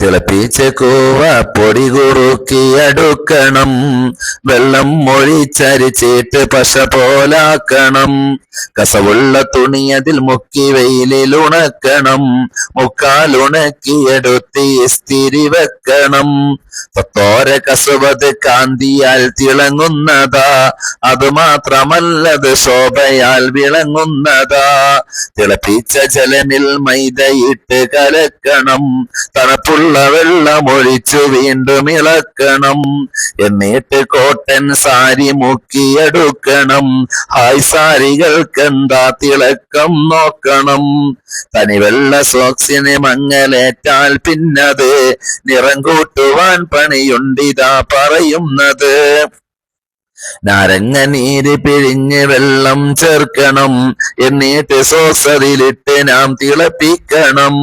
തിളപ്പിച്ച് കൂവ പൊടി കുറുക്കിയെടുക്കണം. വെള്ളം ഒഴിച്ചരിച്ചിട്ട് പശ പോലാക്കണം. കസവുള്ള തുണി അതിൽ മുക്കി വെയിലിൽ ഉണക്കണം. മുക്കാലുണക്കിയെടുത്ത് ഇസ്തിരി വെക്കണം. തൊത്തോര കസുവത് കാന്തിയാൽ തിളങ്ങുന്നതാ, അത് മാത്രമല്ലത് ശോഭയാൽ വിളങ്ങുന്നതാ. തിളപ്പിച്ച ജലമിൽ മൈദയിട്ട് കലക്കണം. തണുപ്പുള്ള വെള്ളം ഒഴിച്ചു വീണ്ടും ഇളക്കണം. എന്നിട്ട് കോട്ടൻ സാരി മുക്കിയെടുക്കണം. ഹായ് സാരികൾക്കെന്താ തിളക്കം നോക്കണം. തനിവെള്ള സോക്സിന് മങ്ങലേറ്റാൽ പിന്നത് നിറം കൂട്ടുവാൻ പണിയുണ്ടിതാ പറയുന്നത്. നാരങ്ങ നീര് പിഴിഞ്ഞ് വെള്ളം ചേർക്കണം. എന്നിട്ട് സോസ് അതിലിട്ട് നാം തിളപ്പിക്കണം.